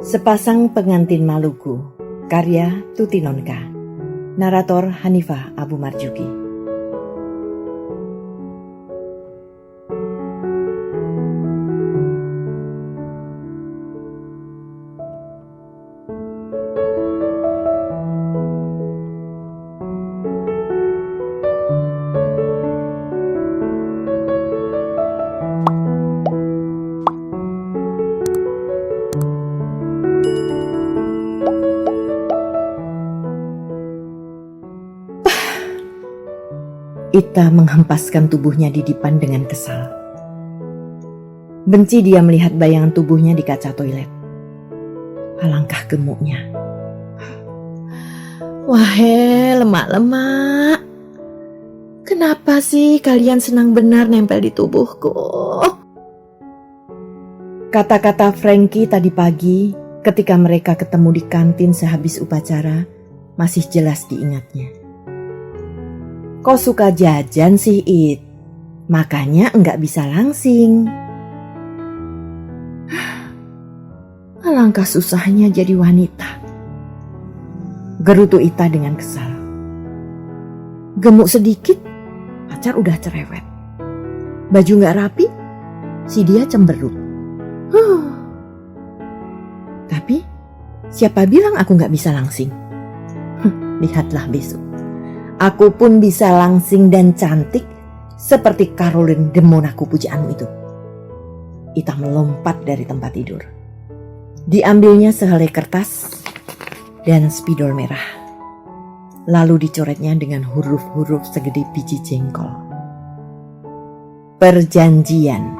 Sepasang Pengantin Maluku, karya Tuti Nonka, narator Hanifah Abu Marjuki. Ita menghempaskan tubuhnya di dipan dengan kesal. Benci dia melihat bayangan tubuhnya di kaca toilet. Alangkah gemuknya. Wahai lemak-lemak, kenapa sih kalian senang benar nempel di tubuhku? Kata-kata Frankie tadi pagi ketika mereka ketemu di kantin sehabis upacara masih jelas diingatnya. Kau suka jajan sih, It. Makanya enggak bisa langsing. Alangkah susahnya jadi wanita. Gerutu Ita dengan kesal. Gemuk sedikit, pacar udah cerewet. Baju gak rapi, si dia cemberut. Tapi, siapa bilang aku gak bisa langsing? Lihatlah besok. Aku pun bisa langsing dan cantik seperti Caroline de Monaco pujaanmu itu. Ita melompat dari tempat tidur. Diambilnya sehelai kertas dan spidol merah. Lalu dicoretnya dengan huruf-huruf segede biji jengkol. Perjanjian.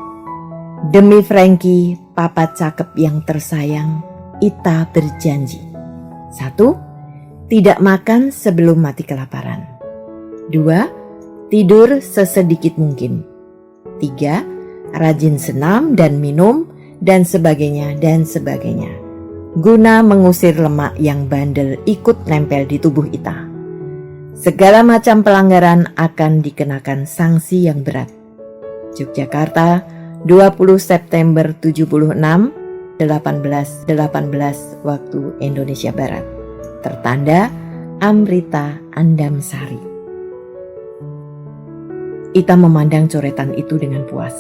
Demi Frankie, papa cakep yang tersayang, Ita berjanji. 1. Tidak makan sebelum mati kelaparan. 2. Tidur sesedikit mungkin. 3. Rajin senam dan minum dan sebagainya dan sebagainya. Guna mengusir lemak yang bandel ikut nempel di tubuh Ita. Segala macam pelanggaran akan dikenakan sanksi yang berat. Yogyakarta, 20 September 76, 18.18 waktu Indonesia Barat. Tertanda Amrita Andamsari. Ita memandang coretan itu dengan puas.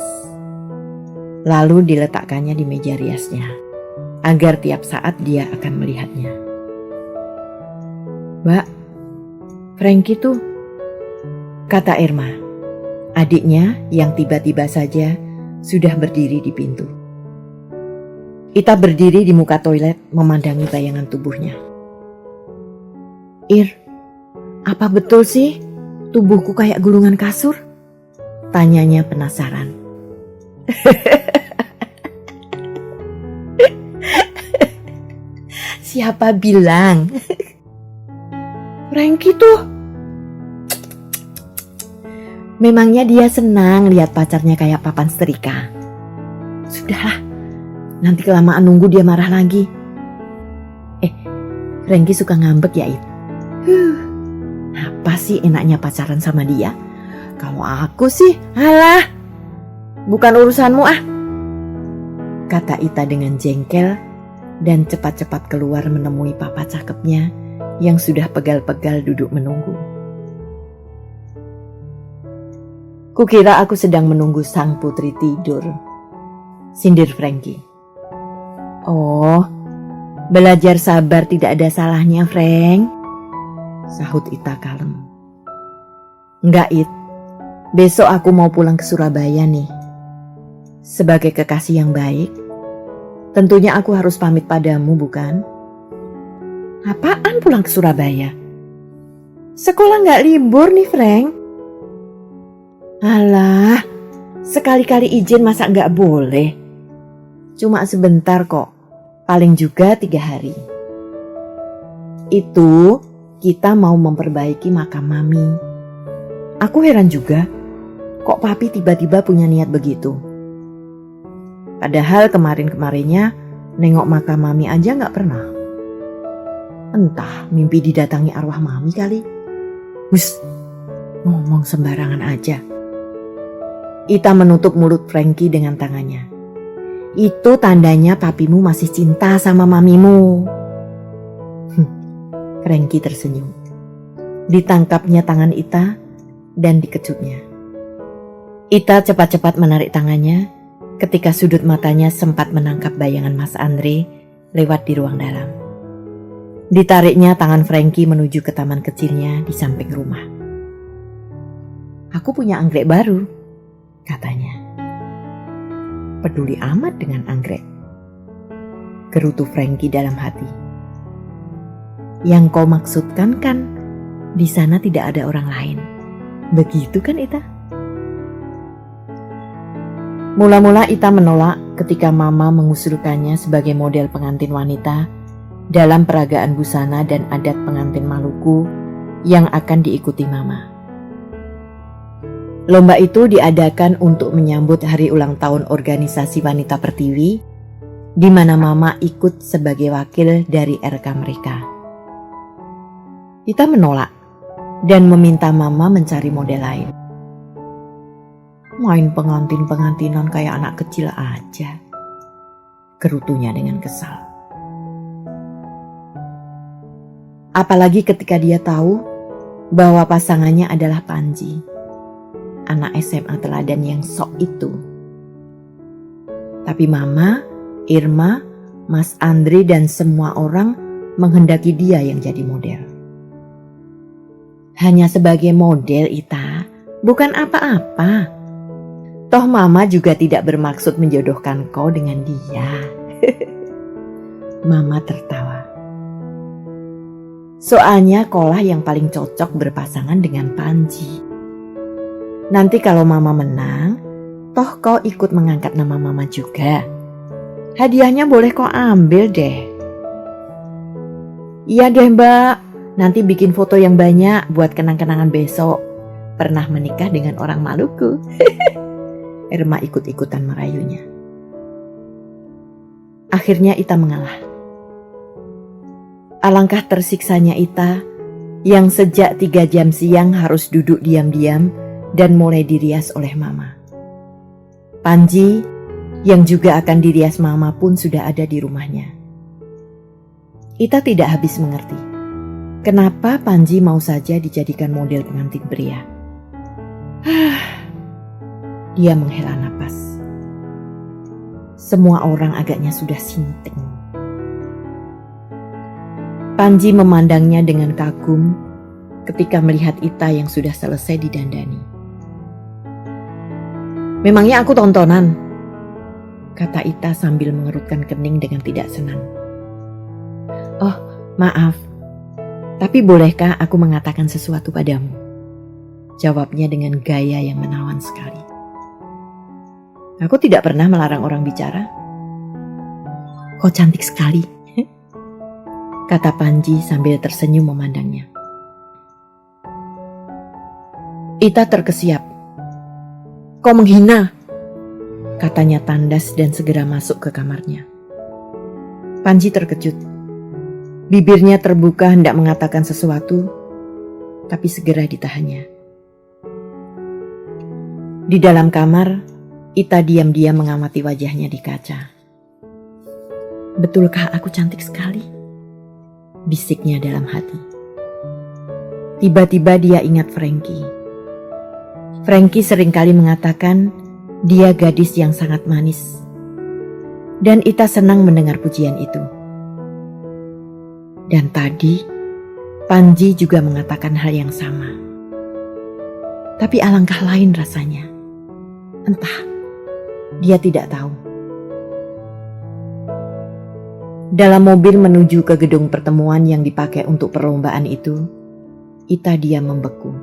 Lalu diletakkannya di meja riasnya, agar tiap saat dia akan melihatnya. Mbak, Frankie tuh, kata Irma, adiknya yang tiba-tiba saja sudah berdiri di pintu. Ita berdiri di muka toilet memandangi bayangan tubuhnya. Ir, apa betul sih tubuhku kayak gulungan kasur? Tanyanya penasaran. Siapa bilang? Frankie tuh. Memangnya dia senang lihat pacarnya kayak papan setrika. Sudahlah, nanti kelamaan nunggu dia marah lagi. Frankie suka ngambek ya, It? Apa sih enaknya pacaran sama dia? Kalau aku sih, alah, bukan urusanmu ah, kata Ita dengan jengkel dan cepat-cepat keluar menemui papa cakepnya yang sudah pegal-pegal duduk menunggu. Kukira aku sedang menunggu sang putri tidur, sindir Frankie. Oh, belajar sabar tidak ada salahnya, Frank, sahut Ita kalem. Enggak, It. Besok aku mau pulang ke Surabaya nih. Sebagai kekasih yang baik, tentunya aku harus pamit padamu, bukan? Apaan pulang ke Surabaya? Sekolah gak libur nih, Frank. Alah, sekali-kali izin masa gak boleh? Cuma sebentar kok, paling juga 3 hari. Itu kita mau memperbaiki makam mami. Aku heran juga, kok papi tiba-tiba punya niat begitu. Padahal kemarin-kemarinnya nengok makam mami aja gak pernah. Entah mimpi didatangi arwah mami kali. Hus, ngomong sembarangan aja. Ita menutup mulut Frankie dengan tangannya. Itu tandanya papimu masih cinta sama mamimu. Frankie tersenyum. Ditangkapnya tangan Ita dan dikecutnya. Ita cepat-cepat menarik tangannya ketika sudut matanya sempat menangkap bayangan Mas Andre lewat di ruang dalam. Ditariknya tangan Frankie menuju ke taman kecilnya di samping rumah. "Aku punya anggrek baru," katanya. "Peduli amat dengan anggrek," gerutu Frankie dalam hati. "Yang kau maksudkan kan, di sana tidak ada orang lain. Begitu kan, Ita?" Mula-mula Ita menolak ketika Mama mengusulkannya sebagai model pengantin wanita dalam peragaan busana dan adat pengantin Maluku yang akan diikuti Mama. Lomba itu diadakan untuk menyambut hari ulang tahun organisasi wanita Pertiwi, di mana Mama ikut sebagai wakil dari RK mereka. Ita menolak dan meminta Mama mencari model lain. "Main pengantin-pengantinan kayak anak kecil aja," gerutunya dengan kesal. Apalagi ketika dia tahu bahwa pasangannya adalah Panji, anak SMA teladan yang sok itu. Tapi Mama, Irma, Mas Andre dan semua orang menghendaki dia yang jadi model. Hanya sebagai model, Ita, bukan apa-apa. Toh Mama juga tidak bermaksud menjodohkan kau dengan dia. Mama tertawa. Soalnya kaulah yang paling cocok berpasangan dengan Panji. Nanti kalau Mama menang, toh kau ikut mengangkat nama Mama juga. Hadiahnya boleh kau ambil deh. "Iya deh Mbak, nanti bikin foto yang banyak buat kenang-kenangan besok. Pernah menikah dengan orang Maluku." Irma ikut-ikutan merayunya. Akhirnya Ita mengalah. Alangkah tersiksanya Ita yang sejak 3 jam siang harus duduk diam-diam dan mulai dirias oleh Mama. Panji yang juga akan dirias Mama pun sudah ada di rumahnya. Ita tidak habis mengerti kenapa Panji mau saja dijadikan model pengantin pria. Dia menghela napas. Semua orang agaknya sudah sinting. Panji memandangnya dengan kagum ketika melihat Ita yang sudah selesai didandani. "Memangnya aku tontonan?" kata Ita sambil mengerutkan kening dengan tidak senang. "Oh, maaf. Tapi bolehkah aku mengatakan sesuatu padamu?" jawabnya dengan gaya yang menawan sekali. "Aku tidak pernah melarang orang bicara." "Kau cantik sekali," kata Panji sambil tersenyum memandangnya. Ita terkesiap. "Kau menghina," katanya tandas dan segera masuk ke kamarnya. Panji terkejut. Bibirnya terbuka hendak mengatakan sesuatu, tapi segera ditahannya. Di dalam kamar, Ita diam-diam mengamati wajahnya di kaca. "Betulkah aku cantik sekali?" bisiknya dalam hati. Tiba-tiba dia ingat Frankie. Frankie seringkali mengatakan dia gadis yang sangat manis. Dan Ita senang mendengar pujian itu. Dan tadi Panji juga mengatakan hal yang sama. Tapi alangkah lain rasanya. Entah, dia tidak tahu. Dalam mobil menuju ke gedung pertemuan yang dipakai untuk perlombaan itu, Ita diam membeku.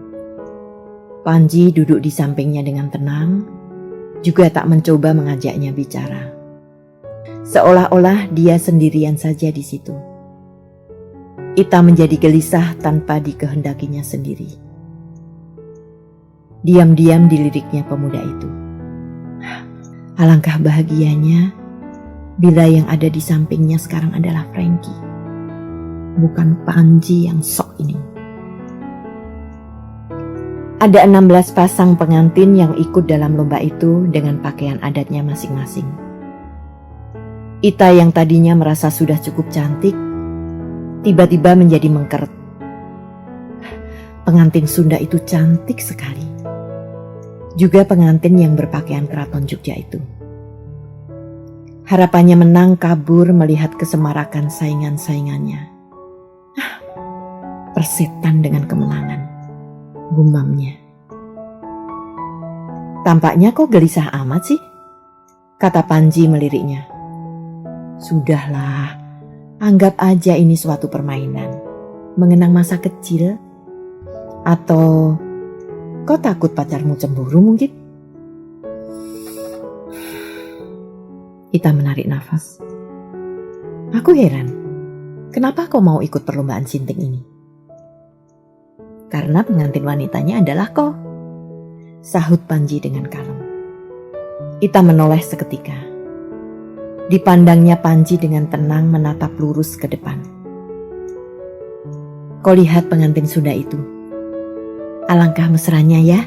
Panji duduk di sampingnya dengan tenang, juga tak mencoba mengajaknya bicara. Seolah-olah dia sendirian saja di situ. Ita menjadi gelisah tanpa dikehendakinya sendiri. Diam-diam diliriknya pemuda itu. Alangkah bahagianya bila yang ada di sampingnya sekarang adalah Frankie, bukan Panji yang sok ini. Ada 16 pasang pengantin yang ikut dalam lomba itu dengan pakaian adatnya masing-masing. Ita yang tadinya merasa sudah cukup cantik, tiba-tiba menjadi mengkeret. Pengantin Sunda itu cantik sekali. Juga pengantin yang berpakaian keraton Jogja itu. Harapannya menang kabur melihat kesemarakan saingan-saingannya. Persetan dengan kemenangan, gumamnya. Tampaknya kok gelisah amat sih, kata Panji meliriknya. Sudahlah, anggap aja ini suatu permainan, mengenang masa kecil. Atau kau takut pacarmu cemburu mungkin? Ita menarik nafas. Aku heran, kenapa kau mau ikut perlombaan sinting ini? Karena pengantin wanitanya adalah kau, sahut Panji dengan kalem. Ita menoleh seketika. Dipandangnya Panji dengan tenang menatap lurus ke depan. Kau lihat pengantin Sunda itu. Alangkah mesranya ya.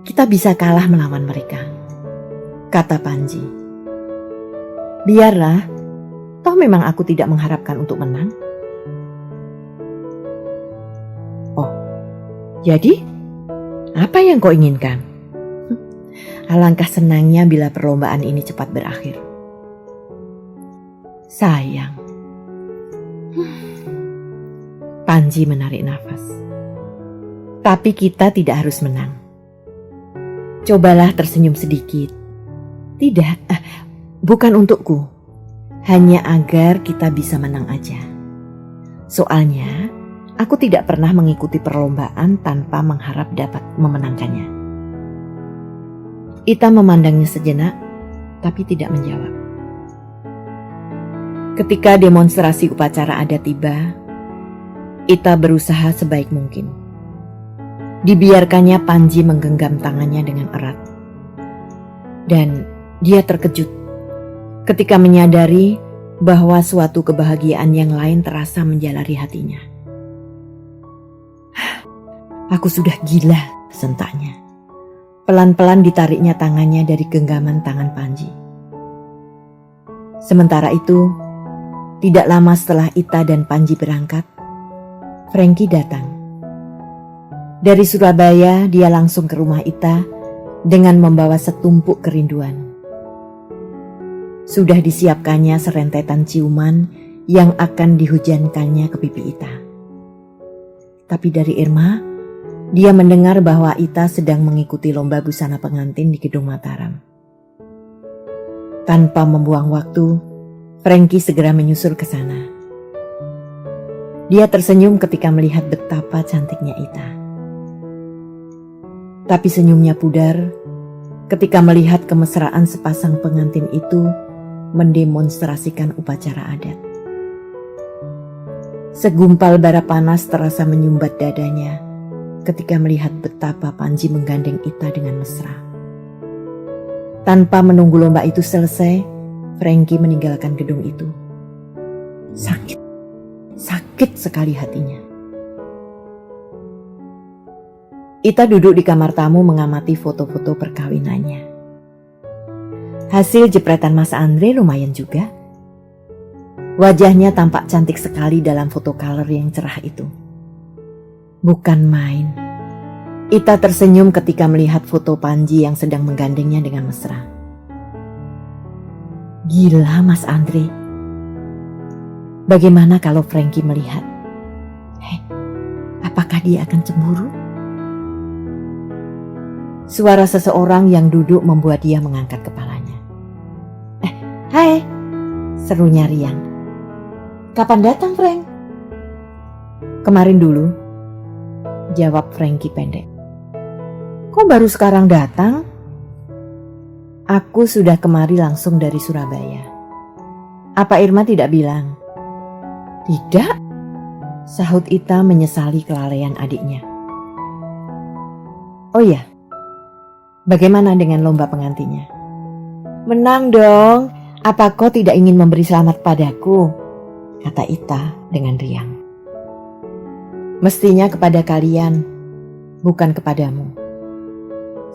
Kita bisa kalah melawan mereka, kata Panji. Biarlah, toh memang aku tidak mengharapkan untuk menang. Oh, jadi apa yang kau inginkan? Alangkah senangnya bila perlombaan ini cepat berakhir. Sayang. Panji menarik nafas. Tapi kita tidak harus menang. Cobalah tersenyum sedikit. Tidak, bukan untukku. Hanya agar kita bisa menang aja. Soalnya, aku tidak pernah mengikuti perlombaan tanpa mengharap dapat memenangkannya. Ita memandangnya sejenak, tapi tidak menjawab. Ketika demonstrasi upacara adat tiba, Ita berusaha sebaik mungkin. Dibiarkannya Panji menggenggam tangannya dengan erat. Dan dia terkejut ketika menyadari bahwa suatu kebahagiaan yang lain terasa menjalari hatinya. Aku sudah gila, sentaknya. Pelan-pelan ditariknya tangannya dari genggaman tangan Panji. Sementara itu, tidak lama setelah Ita dan Panji berangkat, Franky datang. Dari Surabaya, dia langsung ke rumah Ita dengan membawa setumpuk kerinduan. Sudah disiapkannya serentetan ciuman yang akan dihujankannya ke pipi Ita. Tapi dari Irma, dia mendengar bahwa Ita sedang mengikuti lomba busana pengantin di Gedung Mataram. Tanpa membuang waktu, Franky segera menyusul ke sana. Dia tersenyum ketika melihat betapa cantiknya Ita. Tapi senyumnya pudar ketika melihat kemesraan sepasang pengantin itu mendemonstrasikan upacara adat. Segumpal bara panas terasa menyumbat dadanya ketika melihat betapa Panji menggandeng Ita dengan mesra. Tanpa menunggu lomba itu selesai, Franky meninggalkan gedung itu. Sakit sekali hatinya. Ita duduk di kamar tamu mengamati foto-foto perkawinannya. Hasil jepretan Mas Andre lumayan juga. Wajahnya tampak cantik sekali dalam foto color yang cerah itu. Bukan main. Ita tersenyum ketika melihat foto Panji yang sedang menggandengnya dengan mesra. Gila Mas Andre. Bagaimana kalau Franky melihat? Apakah dia akan cemburu? Suara seseorang yang duduk membuat dia mengangkat kepalanya. Hai, serunya riang. Kapan datang, Frank? Kemarin dulu, jawab Franky pendek. Kok baru sekarang datang? Aku sudah kemari langsung dari Surabaya. Apa Irma tidak bilang? Tidak, sahut Ita menyesali kelalaian adiknya. Oh iya, bagaimana dengan lomba pengantinnya? Menang dong, apa kau tidak ingin memberi selamat padaku? Kata Ita dengan riang. Mestinya kepada kalian, bukan kepadamu.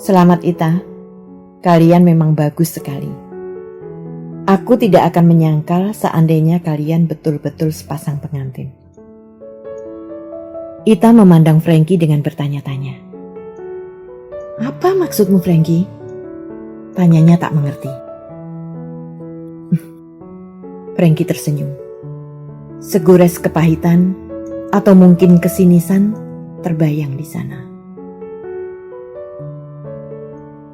Selamat Ita, kalian memang bagus sekali. Aku tidak akan menyangkal seandainya kalian betul-betul sepasang pengantin. Ita memandang Frankie dengan bertanya-tanya. Apa maksudmu, Frankie? Tanyanya tak mengerti. Frankie tersenyum. Segores kepahitan atau mungkin kesinisan terbayang di sana.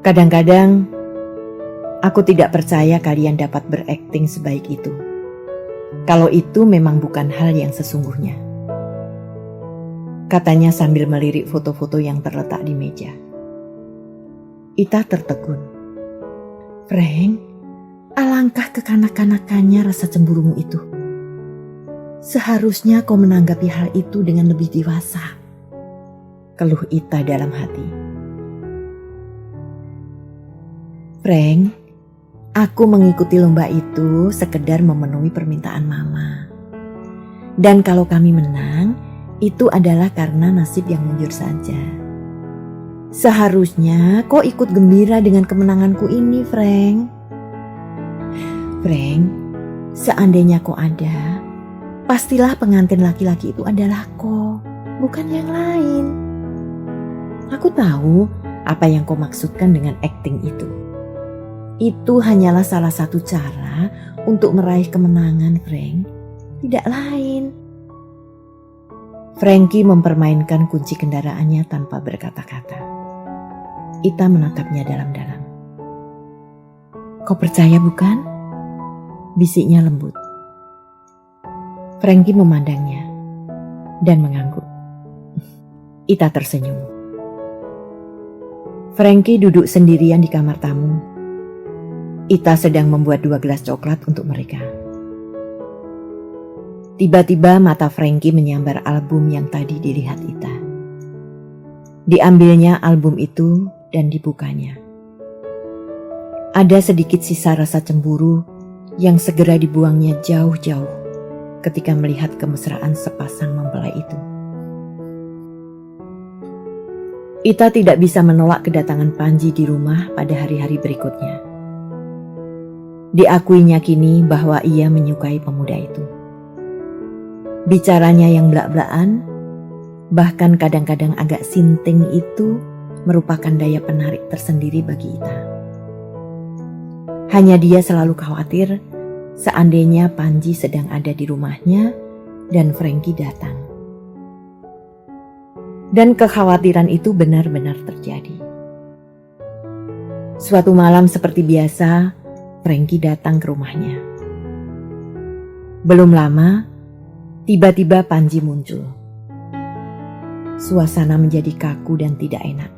Kadang-kadang aku tidak percaya kalian dapat berakting sebaik itu. Kalau itu memang bukan hal yang sesungguhnya. Katanya sambil melirik foto-foto yang terletak di meja. Ita tertegun. Frank, alangkah kekanak-kanakannya rasa cemburumu itu. Seharusnya kau menanggapi hal itu dengan lebih dewasa. Keluh Ita dalam hati. Frank, aku mengikuti lomba itu sekedar memenuhi permintaan Mama. Dan kalau kami menang, itu adalah karena nasib yang mundur saja. Seharusnya kau ikut gembira dengan kemenanganku ini, Frank. Frank, seandainya kau ada, pastilah pengantin laki-laki itu adalah kau, bukan yang lain. Aku tahu apa yang kau maksudkan dengan akting itu. Itu hanyalah salah satu cara untuk meraih kemenangan, Frank. Tidak lain. Frankie mempermainkan kunci kendaraannya tanpa berkata-kata. Ita menatapnya dalam-dalam. Kau percaya bukan? Bisiknya lembut. Frankie memandangnya dan mengangguk. Ita tersenyum. Frankie duduk sendirian di kamar tamu. Ita sedang membuat 2 gelas coklat untuk mereka. Tiba-tiba mata Frankie menyambar album yang tadi dilihat Ita. Diambilnya album itu dan dibukanya. Ada sedikit sisa rasa cemburu yang segera dibuangnya jauh-jauh ketika melihat kemesraan sepasang mempelai itu. Ita tidak bisa menolak kedatangan Panji di rumah pada hari-hari berikutnya. Diakuinya kini bahwa ia menyukai pemuda itu. Bicaranya yang belak-belakan, bahkan kadang-kadang agak sinting itu merupakan daya penarik tersendiri bagi Ita. Hanya dia selalu khawatir seandainya Panji sedang ada di rumahnya dan Frankie datang. Dan kekhawatiran itu benar-benar terjadi. Suatu malam seperti biasa, Frankie datang ke rumahnya. Belum lama, tiba-tiba Panji muncul. Suasana menjadi kaku dan tidak enak.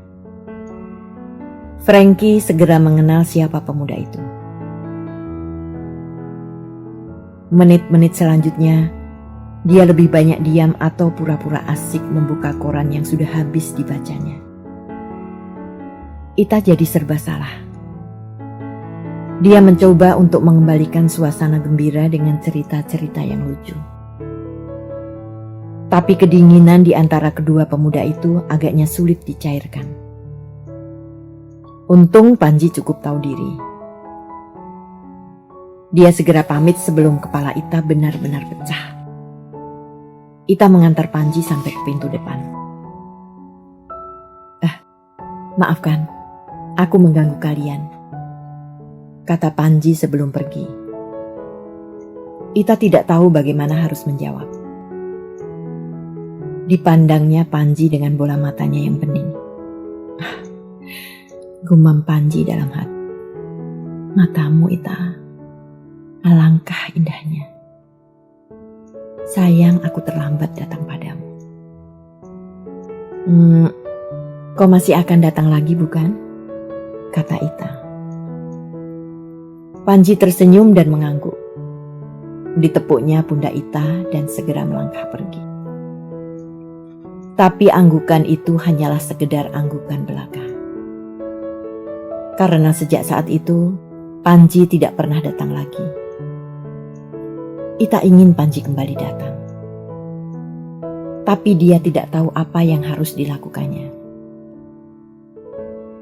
Frankie segera mengenal siapa pemuda itu. Menit-menit selanjutnya, dia lebih banyak diam atau pura-pura asik membuka koran yang sudah habis dibacanya. Ita jadi serba salah. Dia mencoba untuk mengembalikan suasana gembira dengan cerita-cerita yang lucu. Tapi kedinginan di antara kedua pemuda itu agaknya sulit dicairkan. Untung Panji cukup tahu diri. Dia segera pamit sebelum kepala Ita benar-benar pecah. Ita mengantar Panji sampai ke pintu depan. Maafkan, aku mengganggu kalian, kata Panji sebelum pergi. Ita tidak tahu bagaimana harus menjawab. Dipandangnya Panji dengan bola matanya yang bening. Gumam Panji dalam hati. Matamu, Ita, alangkah indahnya. Sayang aku terlambat datang padamu. Kau masih akan datang lagi bukan? Kata Ita. Panji tersenyum dan mengangguk. Ditepuknya pundak Ita dan segera melangkah pergi. Tapi anggukan itu hanyalah sekedar anggukan belaka. Karena sejak saat itu, Panji tidak pernah datang lagi. Ita ingin Panji kembali datang. Tapi dia tidak tahu apa yang harus dilakukannya.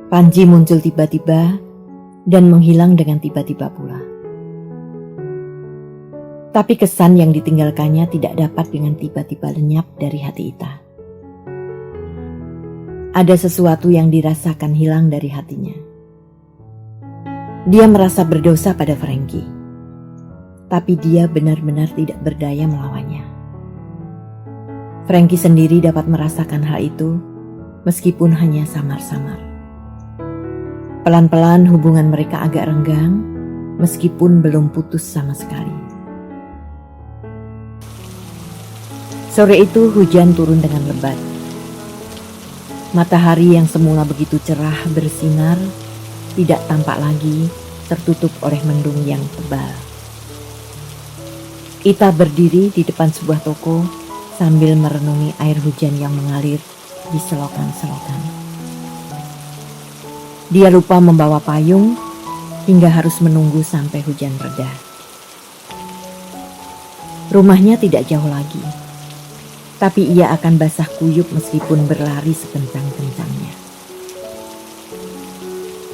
Panji muncul tiba-tiba dan menghilang dengan tiba-tiba pula. Tapi kesan yang ditinggalkannya tidak dapat dengan tiba-tiba lenyap dari hati Ita. Ada sesuatu yang dirasakan hilang dari hatinya. Dia merasa berdosa pada Franky, tapi dia benar-benar tidak berdaya melawannya. Franky sendiri dapat merasakan hal itu, meskipun hanya samar-samar. Pelan-pelan hubungan mereka agak renggang, meskipun belum putus sama sekali. Sore itu hujan turun dengan lebat. Matahari yang semula begitu cerah bersinar, tidak tampak lagi, tertutup oleh mendung yang tebal. Ita berdiri di depan sebuah toko sambil merenungi air hujan yang mengalir di selokan-selokan. Dia lupa membawa payung hingga harus menunggu sampai hujan reda. Rumahnya tidak jauh lagi, tapi ia akan basah kuyup meskipun berlari sekencang-kencangnya.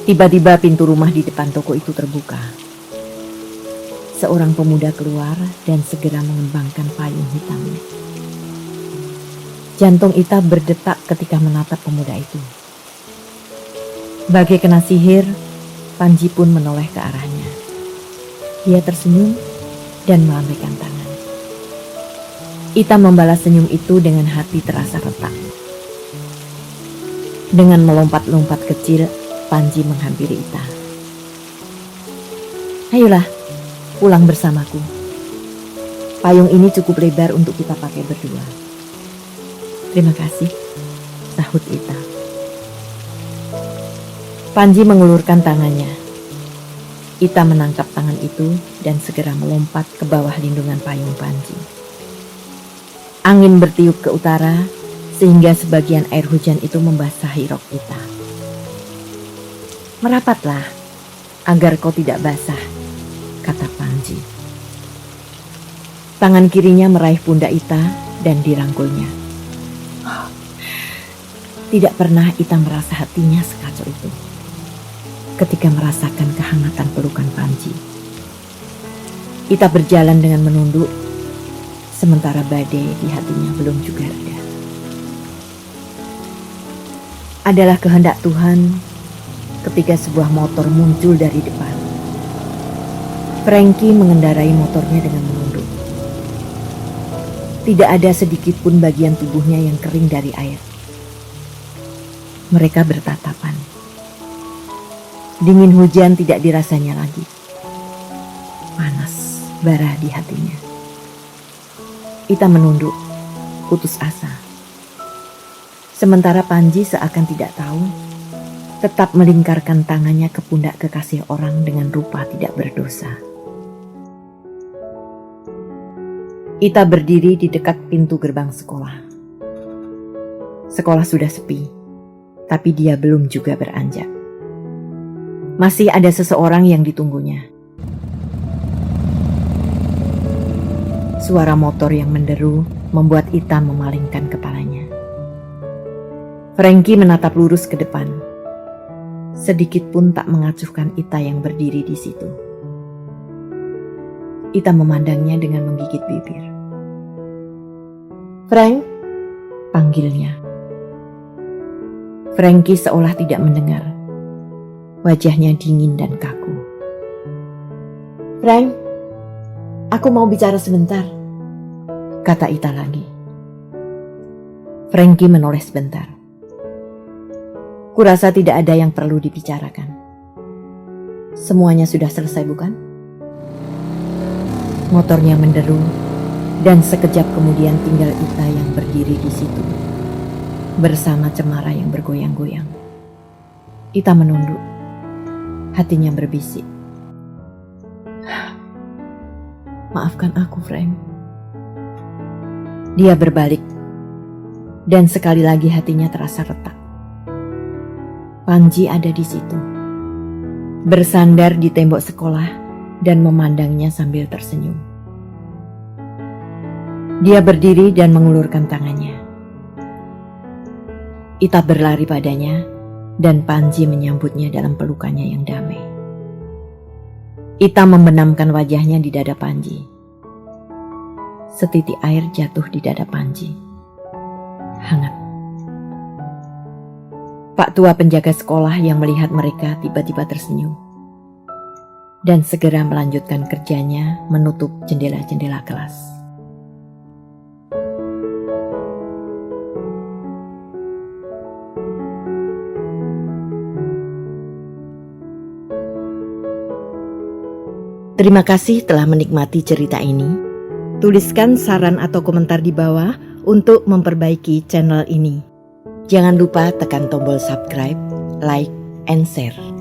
Tiba-tiba pintu rumah di depan toko itu terbuka. Seorang pemuda keluar dan segera mengembangkan payung hitamnya. Jantung Ita berdetak ketika menatap pemuda itu. Bagai kena sihir, Panji pun menoleh ke arahnya. Dia tersenyum dan melambaikan tangan. Ita membalas senyum itu dengan hati terasa retak. Dengan melompat-lompat kecil, Panji menghampiri Ita. Ayolah, pulang bersamaku. Payung ini cukup lebar untuk kita pakai berdua. Terima kasih, sahut Ita. Panji mengulurkan tangannya. Ita menangkap tangan itu dan segera melompat ke bawah lindungan payung Panji. Angin bertiup ke utara sehingga sebagian air hujan itu membasahi rok Ita. Merapatlah agar kau tidak basah, kata Panji. Tangan kirinya meraih pundak Ita dan dirangkulnya. Tidak pernah Ita merasa hatinya sekacau itu ketika merasakan kehangatan pelukan Panji. Ita berjalan dengan menunduk, sementara badai di hatinya belum juga reda. Adalah kehendak Tuhan ketika sebuah motor muncul dari depan. Franky mengendarai motornya dengan menunduk. Tidak ada sedikit pun bagian tubuhnya yang kering dari air. Mereka bertatapan. Dingin hujan tidak dirasanya lagi. Panas bara di hatinya. Ita menunduk, putus asa. Sementara Panji seakan tidak tahu, tetap melingkarkan tangannya ke pundak kekasih orang dengan rupa tidak berdosa. Ita berdiri di dekat pintu gerbang sekolah. Sekolah sudah sepi, tapi dia belum juga beranjak. Masih ada seseorang yang ditunggunya. Suara motor yang menderu membuat Ita memalingkan kepalanya. Franky menatap lurus ke depan. Sedikit pun tak mengacuhkan Ita yang berdiri di situ. Ita memandangnya dengan menggigit bibir. Frank, panggilnya. Franky seolah tidak mendengar. Wajahnya dingin dan kaku. Frank, aku mau bicara sebentar, kata Ita lagi. Franky menoleh sebentar. Kurasa tidak ada yang perlu dibicarakan. Semuanya sudah selesai, bukan? Motornya menderu dan sekejap kemudian tinggal Ita yang berdiri di situ bersama cemara yang bergoyang-goyang. Ita menunduk. Hatinya berbisik. Maafkan aku, Frank. Dia berbalik, dan sekali lagi hatinya terasa retak. Panji ada di situ, bersandar di tembok sekolah dan memandangnya sambil tersenyum. Dia berdiri dan mengulurkan tangannya. Ita berlari padanya, dan Panji menyambutnya dalam pelukannya yang damai. Ita membenamkan wajahnya di dada Panji. Setitik air jatuh di dada Panji. Hangat. Pak tua penjaga sekolah yang melihat mereka tiba-tiba tersenyum dan segera melanjutkan kerjanya menutup jendela-jendela kelas. Terima kasih telah menikmati cerita ini. Tuliskan saran atau komentar di bawah untuk memperbaiki channel ini. Jangan lupa tekan tombol subscribe, like, and share.